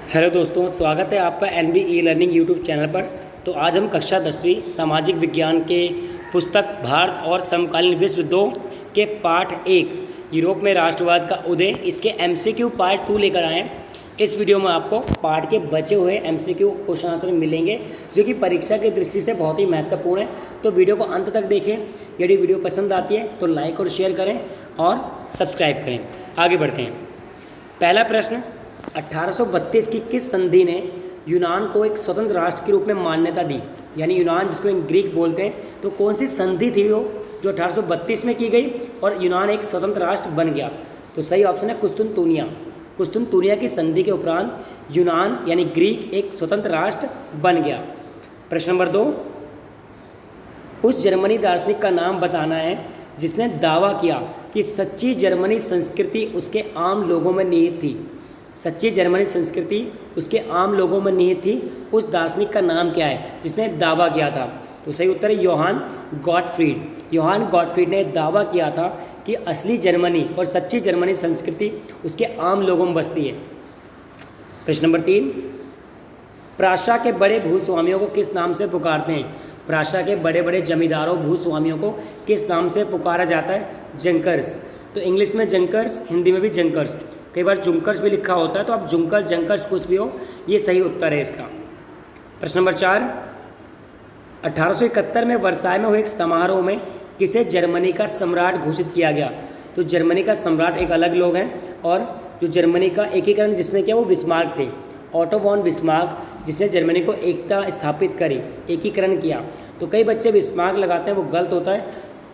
Hello दोस्तों, स्वागत है आपका NB e learning YouTube channel पर। तो आज हम कक्षा 10वीं सामाजिक विज्ञान के पुस्तक भारत और समकालीन विश्व 2 के पाठ 1 यूरोप में राष्ट्रवाद का उदय इसके एमसीक्यू पार्ट 2 लेकर आए हैं। इस वीडियो में आपको पाठ के बचे हुए एमसीक्यू क्वेश्चन आंसर मिलेंगे जो कि परीक्षा की दृष्टि से बहुत ही महत्वपूर्ण है। तो वीडियो को अंत तक देखें। यदि वीडियो पसंद आती है तो लाइक और शेयर करें और सब्सक्राइब करें। आगे बढ़ते हैं। पहला प्रश्न, 1832 की किस संधि ने यूनान को एक स्वतंत्र राष्ट्र के रूप में मान्यता दी? यानी यूनान जिसको ग्रीक बोलते हैं, तो कौन सी संधि थी वो जो 1832 में की गई और यूनान एक स्वतंत्र राष्ट्र बन गया? तो सही ऑप्शन है कुस्तुनतुनिया। कुस्तुनतुनिया की संधि के उपरांत यूनान यानी ग्रीक एक स्वतंत्र राष्ट्र बन गया। प्रश्न नंबर 2, उस जर्मनी दार्शनिक का नाम बताना है जिसने दावा किया कि सच्ची जर्मनी संस्कृति उसके आम लोगों में निहित थी। सच्ची जर्मनी संस्कृति उसके आम लोगों में निहित थी। उस दार्शनिक का नाम क्या है जिसने दावा किया था? तो सही उत्तर है योहान गॉटफ्रीड। योहान गॉटफ्रीड ने दावा किया था कि असली जर्मनी और सच्ची जर्मनी संस्कृति उसके आम लोगों में बसती है। प्रश्न नंबर 3, प्राशा के बड़े भूस्वामियों को किस नाम से पुकारते हैं? प्राशा के बड़े बड़े जमींदारों भूस्वामियों को किस नाम से पुकारा जाता है? जंकर्स। तो इंग्लिश में जंकर्स, हिंदी में भी जंकर्स, कई बार जुंकर्स भी लिखा होता है, तो आप जुंकर्स जंकर्स कुछ भी हो, ये सही उत्तर है इसका। प्रश्न नंबर 4, 1871 में वर्साय में हुए एक समारोह में किसे जर्मनी का सम्राट घोषित किया गया? तो जर्मनी का सम्राट एक अलग लोग हैं और जो जर्मनी का एकीकरण जिसने किया वो बिस्मार्क थे। ऑटो वॉन बिस्मार्क, जिसने जर्मनी को एकता स्थापित करी, एकीकरण किया। तो कई बच्चे बिस्मार्क लगाते हैं, वो गलत होता है।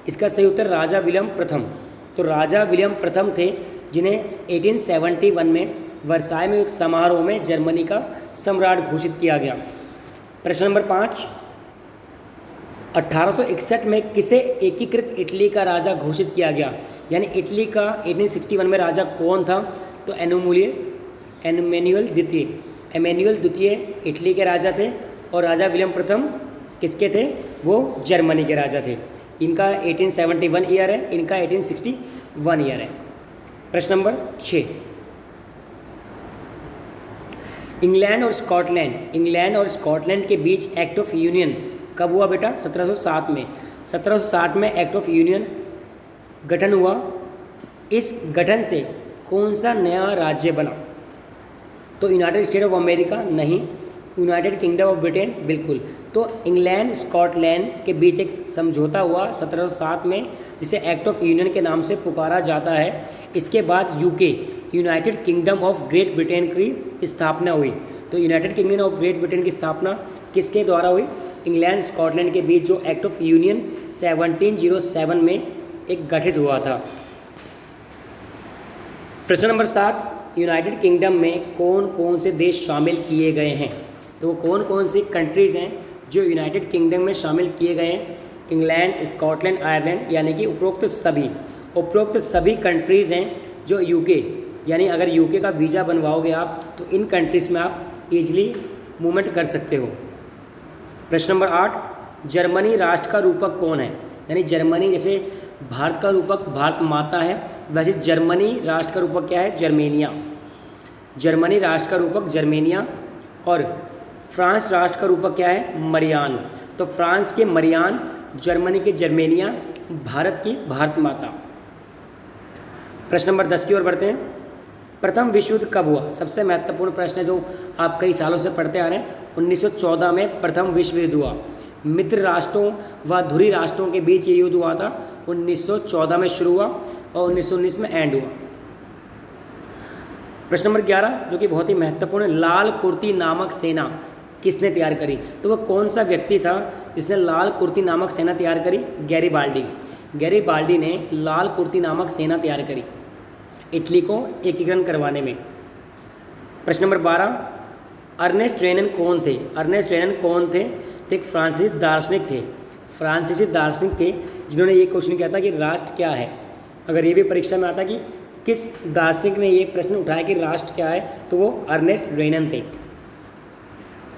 इसका सही उत्तर राजा विलियम प्रथम। तो राजा विलियम प्रथम थे जिन्हें 1871 में वर्साय में एक समारोह में जर्मनी का सम्राट घोषित किया गया। प्रश्न नंबर 5, 1861 में किसे एकीकृत इटली का राजा घोषित किया गया? यानी इटली का 1861 में राजा कौन था? तो एमेन्युअल द्वितीय इटली के राजा थे और राजा विलियम प्रथम किसके थे? वो जर्मनी के राजा थे। इनका 1871 ईयर है, इनका 1861 ईयर है। प्रश्न नंबर 6, इंग्लैंड और स्कॉटलैंड के बीच एक्ट ऑफ यूनियन कब हुआ बेटा? 1707 में। 1707 में एक्ट ऑफ यूनियन गठन हुआ। इस गठन से कौन सा नया राज्य बना? तो यूनाइटेड स्टेट ऑफ अमेरिका नहीं, यूनाइटेड किंगडम ऑफ ब्रिटेन बिल्कुल। तो इंग्लैंड स्कॉटलैंड के बीच एक समझौता हुआ 1707 में जिसे एक्ट ऑफ यूनियन के नाम से पुकारा जाता है। इसके बाद UK United kingdom of great Britain की स्थापना हुई। तो United kingdom of great Britain की स्थापना किसके द्वारा हुई? इंग्लैंड स्कॉटलैंड के बीच जो एक्ट ऑफ यूनियन 1707 में एक गठित हुआ था। प्रश्न नंबर 7, यूनाइटेड किंगडम में कौन कौन से देश शामिल किए गए हैं? तो वो कौन कौन सी कंट्रीज़ हैं जो यूनाइटेड किंगडम में शामिल किए गए हैं? इंग्लैंड, स्कॉटलैंड, आयरलैंड, यानी कि उपरोक्त सभी कंट्रीज़ हैं जो यूके, यानी अगर यूके का वीज़ा बनवाओगे आप तो इन कंट्रीज़ में आप ईजिली मूवमेंट कर सकते हो। प्रश्न नंबर 8, जर्मनी राष्ट्र का रूपक कौन है? यानी जर्मनी जैसे भारत का रूपक भारत माता है, वैसे जर्मनी राष्ट्र का रूपक क्या है? जर्मेनिया। जर्मनी राष्ट्र का रूपक जर्मेनिया। और फ्रांस राष्ट्र का रूपक क्या है? मरियान। तो फ्रांस के मरियान, जर्मनी के जर्मेनिया, भारत की भारत माता। प्रश्न नंबर 10 की ओर बढ़ते हैं। प्रथम विश्व युद्ध कब हुआ? सबसे महत्वपूर्ण प्रश्न है जो आप कई सालों से पढ़ते आ रहे हैं। 1914 में प्रथम विश्व युद्ध हुआ। मित्र राष्ट्रों व धुरी राष्ट्रों के बीच ये युद्ध हुआ था। 1914 में शुरू हुआ और 1919 में एंड हुआ। प्रश्न नंबर 11 जो कि बहुत ही महत्वपूर्ण है, लाल कुर्ती नामक सेना किसने तैयार करी? तो वह कौन सा व्यक्ति था जिसने लाल कुर्ती नामक सेना तैयार करी? गैरीबाल्डी ने लाल कुर्ती नामक सेना तैयार करी इटली को एकीकरण करवाने में। प्रश्न नंबर 12, अर्नेस्ट रेनन कौन थे? तो एक फ्रांसीसी दार्शनिक थे जिन्होंने ये क्वेश्चन किया था कि राष्ट्र क्या है। अगर ये भी परीक्षा में आता कि किस दार्शनिक ने ये प्रश्न उठाया कि राष्ट्र क्या है, तो वो अर्नेस्ट रेनन थे।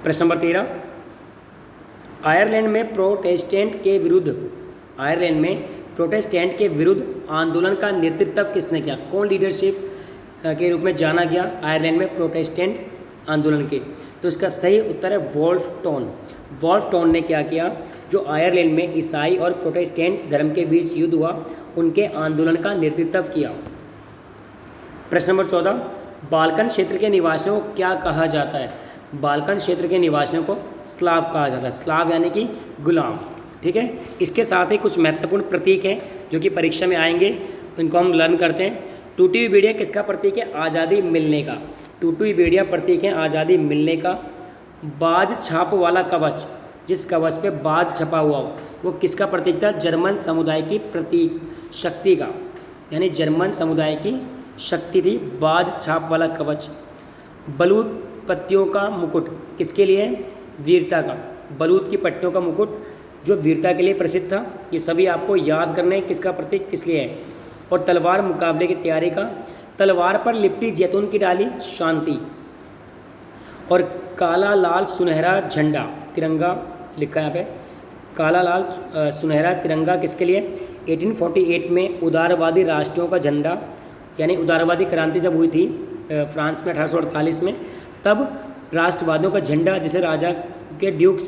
प्रश्न नंबर 13, आयरलैंड में प्रोटेस्टेंट के विरुद्ध आंदोलन का नेतृत्व किसने किया? कौन लीडरशिप के रूप में जाना गया आयरलैंड में प्रोटेस्टेंट आंदोलन के? तो इसका सही उत्तर है वोल्फ टोन। वोल्फ टोन ने क्या किया, जो आयरलैंड में ईसाई और प्रोटेस्टेंट धर्म के बीच युद्ध हुआ, उनके आंदोलन का नेतृत्व किया। प्रश्न नंबर 14, बाल्कन क्षेत्र के निवासियों को क्या कहा जाता है? बाल्कन क्षेत्र के निवासियों को स्लाव कहा जाता है। स्लाव यानी कि गुलाम। ठीक है, इसके साथ ही कुछ महत्वपूर्ण प्रतीक हैं जो कि परीक्षा में आएंगे, इनको हम लर्न करते हैं। टूटी हुई बेड़िया किसका प्रतीक है? आज़ादी मिलने का। टूटी हुई बेड़िया प्रतीक है आज़ादी मिलने का। बाज छाप वाला कवच, जिस कवच पे बाज छपा हुआ हो, वो किसका प्रतीक था? जर्मन समुदाय की प्रतीक शक्ति का, यानी जर्मन समुदाय की शक्ति थी बाज छाप वाला कवच। बलूत पत्तियों का मुकुट किसके लिए? वीरता का। बलूत की पट्टियों का मुकुट जो वीरता के लिए प्रसिद्ध था। ये सभी आपको याद करने हैं किसका प्रतीक किस लिए है। और तलवार मुकाबले की तैयारी का। तलवार पर लिपटी जैतून की डाली शांति। और काला लाल सुनहरा झंडा तिरंगा लिखा है यहाँ पे। काला लाल सुनहरा तिरंगा किसके लिए? 1848 में उदारवादी राष्ट्रों का झंडा, यानी उदारवादी क्रांति जब हुई थी फ्रांस में 1848 में, तब राष्ट्रवादियों का झंडा जिसे राजा के ड्यूक्स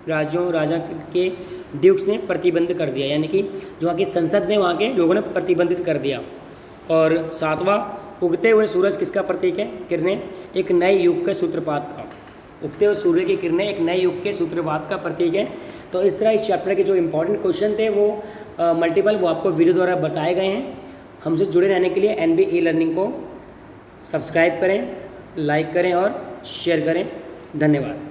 राजा के ड्यूक्स ने प्रतिबंधित कर दिया, यानी कि जो वहाँ की संसद ने वहाँ के लोगों ने प्रतिबंधित कर दिया। और 7वां, उगते हुए सूरज किसका प्रतीक है? किरणें एक नए युग के सूत्रपात का। उगते हुए सूर्य की किरणें एक नए युग के सूत्रपात का प्रतीक है। तो इस तरह इस चैप्टर के जो इंपॉर्टेंट क्वेश्चन थे वो मल्टीपल वो आपको वीडियो द्वारा बताए गए हैं। हमसे जुड़े रहने के लिए NB ई-लर्निंग को सब्सक्राइब करें, लाइक करें और शेयर करें। धन्यवाद।